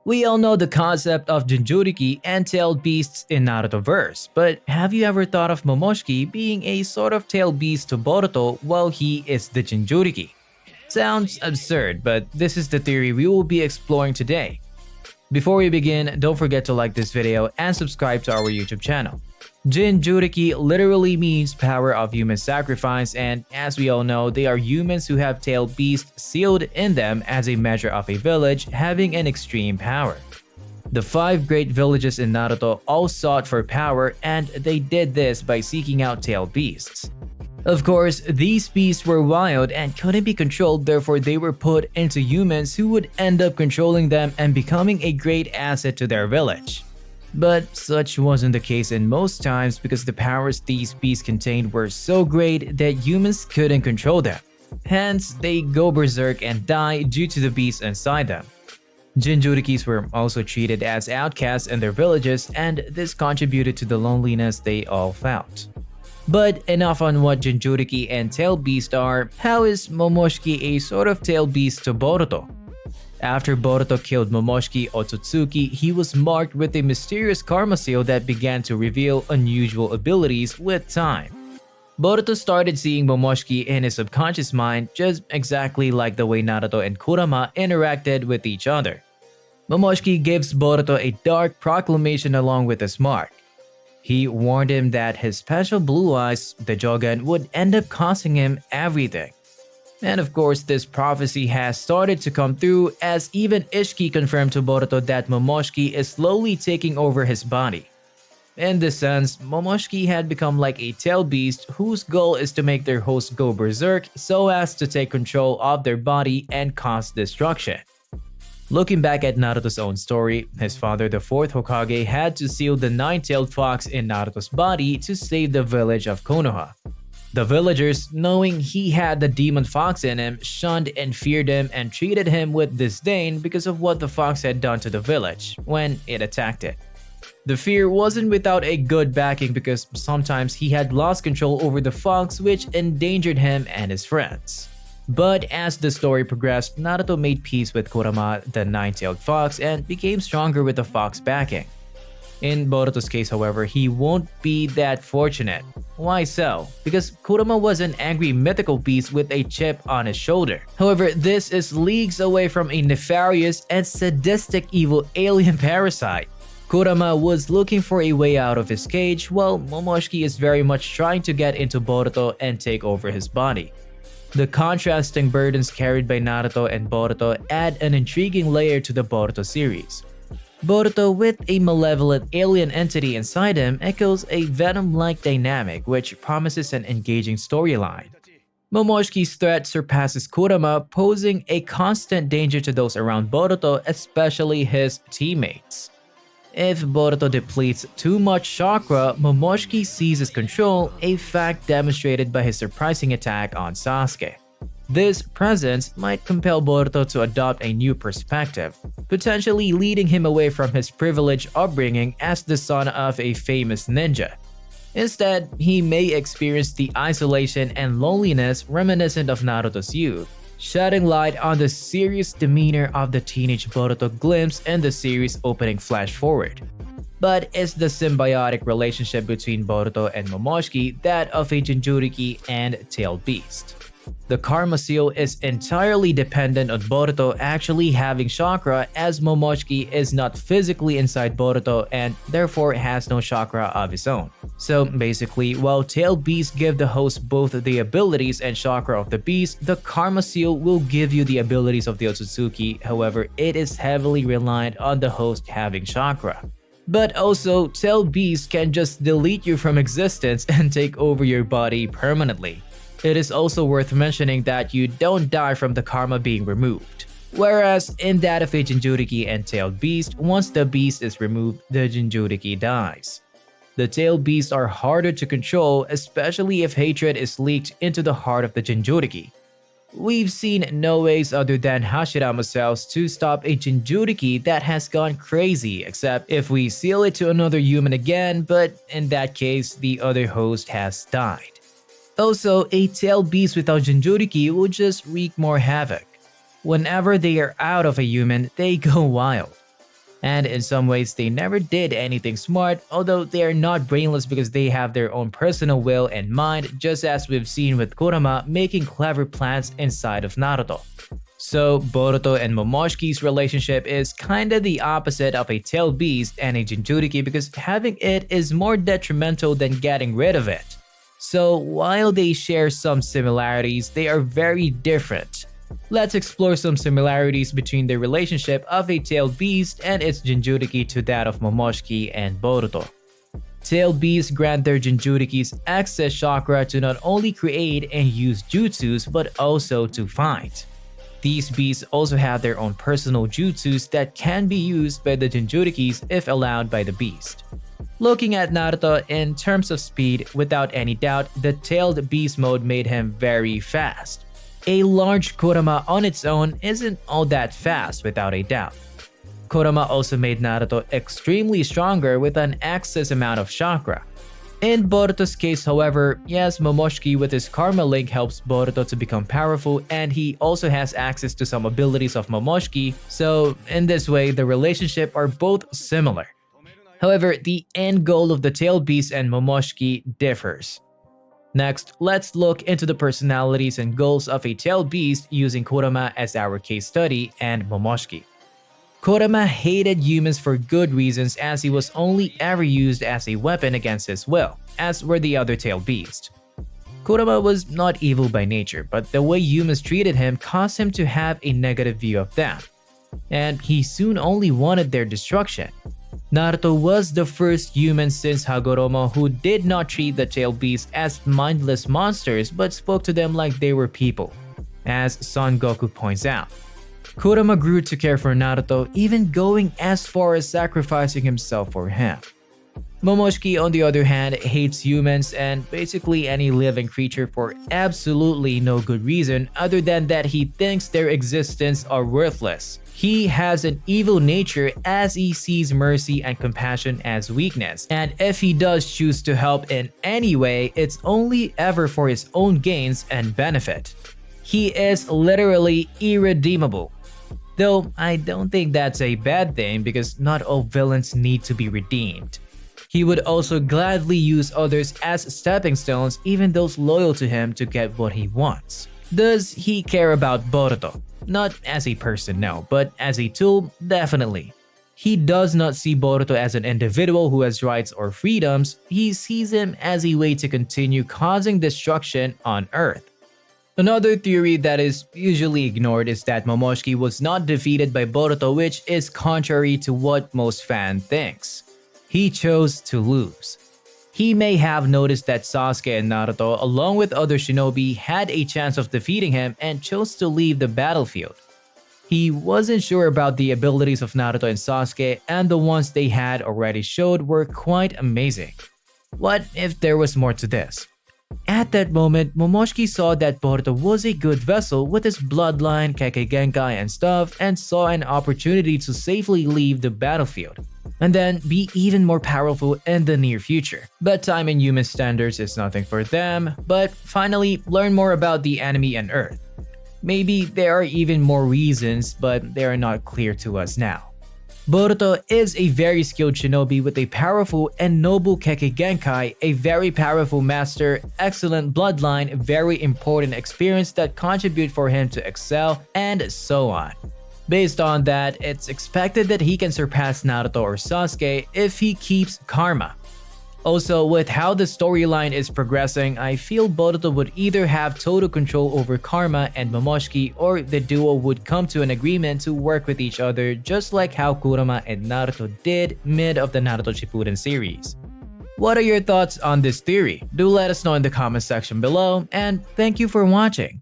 We all know the concept of Jinchuriki and tailed beasts in Narutoverse, but have you ever thought of Momoshiki being a sort of tailed beast to Boruto while he is the Jinchuriki? Sounds absurd, but this is the theory we will be exploring today. Before we begin, don't forget to like this video and subscribe to our YouTube channel. Jinchuuriki literally means power of human sacrifice, and as we all know, they are humans who have tailed beasts sealed in them as a measure of a village having an extreme power. The 5 great villages in Naruto all sought for power, and they did this by seeking out tailed beasts. Of course, these beasts were wild and couldn't be controlled, therefore they were put into humans who would end up controlling them and becoming a great asset to their village. But such wasn't the case in most times because the powers these beasts contained were so great that humans couldn't control them. Hence, they go berserk and die due to the beasts inside them. Jinchurikis were also treated as outcasts in their villages, and this contributed to the loneliness they all felt. But enough on what Jinchuriki and tailed beasts are. How is Momoshiki a sort of tailed beast to Boruto? After Boruto killed Momoshiki Otsutsuki, he was marked with a mysterious karma seal that began to reveal unusual abilities with time. Boruto started seeing Momoshiki in his subconscious mind, just exactly like the way Naruto and Kurama interacted with each other. Momoshiki gives Boruto a dark proclamation along with his mark. He warned him that his special blue eyes, the Jogan, would end up costing him everything. And of course, this prophecy has started to come through, as even Ishiki confirmed to Boruto that Momoshiki is slowly taking over his body. In this sense, Momoshiki had become like a tailed beast whose goal is to make their host go berserk so as to take control of their body and cause destruction. Looking back at Naruto's own story, his father, the 4th Hokage, had to seal the 9-tailed fox in Naruto's body to save the village of Konoha. The villagers, knowing he had the demon fox in him, shunned and feared him and treated him with disdain because of what the fox had done to the village when it attacked it. The fear wasn't without a good backing because sometimes he had lost control over the fox, which endangered him and his friends. But as the story progressed, Naruto made peace with Kurama, the 9-tailed fox, and became stronger with the fox backing. In Boruto's case, however, he won't be that fortunate. Why so? Because Kurama was an angry mythical beast with a chip on his shoulder. However, this is leagues away from a nefarious and sadistic evil alien parasite. Kurama was looking for a way out of his cage, while Momoshiki is very much trying to get into Boruto and take over his body. The contrasting burdens carried by Naruto and Boruto add an intriguing layer to the Boruto series. Boruto, with a malevolent alien entity inside him, echoes a Venom-like dynamic which promises an engaging storyline. Momoshiki's threat surpasses Kurama, posing a constant danger to those around Boruto, especially his teammates. If Boruto depletes too much chakra, Momoshiki seizes control, a fact demonstrated by his surprising attack on Sasuke. This presence might compel Boruto to adopt a new perspective, potentially leading him away from his privileged upbringing as the son of a famous ninja. Instead, he may experience the isolation and loneliness reminiscent of Naruto's youth, shedding light on the serious demeanor of the teenage Boruto glimpsed in the series' opening flash forward. But is the symbiotic relationship between Boruto and Momoshiki that of a Jinchuriki and tailed beast? The karma seal is entirely dependent on Boruto actually having chakra, as Momoshiki is not physically inside Boruto and therefore has no chakra of his own. So basically, while tailed beasts give the host both the abilities and chakra of the beast, the karma seal will give you the abilities of the Otsutsuki. However, it is heavily reliant on the host having chakra. But also, tailed beasts can just delete you from existence and take over your body permanently. It is also worth mentioning that you don't die from the karma being removed. Whereas in that of a Jinchuriki and tailed beast, once the beast is removed, the Jinchuriki dies. The tailed beasts are harder to control, especially if hatred is leaked into the heart of the Jinchuriki. We've seen no ways other than Hashirama cells to stop a Jinchuriki that has gone crazy, except if we seal it to another human again, but in that case, the other host has died. Also, a tailed beast without Jinchuriki will just wreak more havoc. Whenever they are out of a human, they go wild. And in some ways, they never did anything smart, although they are not brainless because they have their own personal will and mind, just as we've seen with Kurama making clever plans inside of Naruto. So, Boruto and Momoshiki's relationship is kinda the opposite of a tailed beast and a Jinchuriki because having it is more detrimental than getting rid of it. So, while they share some similarities, they are very different. Let's explore some similarities between the relationship of a tailed beast and its Jinchuriki to that of Momoshiki and Boruto. Tailed beasts grant their Jinchurikis excess chakra to not only create and use jutsus but also to fight. These beasts also have their own personal jutsus that can be used by the Jinchurikis if allowed by the beast. Looking at Naruto in terms of speed, without any doubt, the tailed beast mode made him very fast. A large Kurama on its own isn't all that fast without a doubt. Kurama also made Naruto extremely stronger with an excess amount of chakra. In Boruto's case, however, yes, Momoshiki with his Karma Link helps Boruto to become powerful, and he also has access to some abilities of Momoshiki, so in this way, the relationship are both similar. However, the end goal of the tailed beast and Momoshiki differs. Next, let's look into the personalities and goals of a tailed beast using Kurama as our case study and Momoshiki. Kurama hated humans for good reasons as he was only ever used as a weapon against his will, as were the other tailed beasts. Kurama was not evil by nature, but the way humans treated him caused him to have a negative view of them, and he soon only wanted their destruction. Naruto was the first human since Hagoromo who did not treat the tailed beasts as mindless monsters but spoke to them like they were people, as Son Goku points out. Kurama grew to care for Naruto, even going as far as sacrificing himself for him. Momoshiki, on the other hand, hates humans and basically any living creature for absolutely no good reason other than that he thinks their existence are worthless. He has an evil nature as he sees mercy and compassion as weakness, and if he does choose to help in any way, it's only ever for his own gains and benefit. He is literally irredeemable. Though I don't think that's a bad thing because not all villains need to be redeemed. He would also gladly use others as stepping stones, even those loyal to him, to get what he wants. Does he care about Boruto? Not as a person, no, but as a tool, definitely. He does not see Boruto as an individual who has rights or freedoms, he sees him as a way to continue causing destruction on Earth. Another theory that is usually ignored is that Momoshiki was not defeated by Boruto, which is contrary to what most fans thinks. He chose to lose. He may have noticed that Sasuke and Naruto, along with other shinobi, had a chance of defeating him and chose to leave the battlefield. He wasn't sure about the abilities of Naruto and Sasuke, and the ones they had already showed were quite amazing. What if there was more to this? At that moment, Momoshiki saw that Boruto was a good vessel with his bloodline, Kekkei Genkai and stuff, and saw an opportunity to safely leave the battlefield, and then be even more powerful in the near future. But time in human standards is nothing for them, but finally learn more about the enemy and Earth. Maybe there are even more reasons, but they are not clear to us now. Boruto is a very skilled shinobi with a powerful and noble Kekkei Genkai, a very powerful master, excellent bloodline, very important experience that contribute for him to excel, and so on. Based on that, it's expected that he can surpass Naruto or Sasuke if he keeps karma. Also, with how the storyline is progressing, I feel Boruto would either have total control over Karma and Momoshiki, or the duo would come to an agreement to work with each other just like how Kurama and Naruto did mid of the Naruto Shippuden series. What are your thoughts on this theory? Do let us know in the comment section below, and thank you for watching.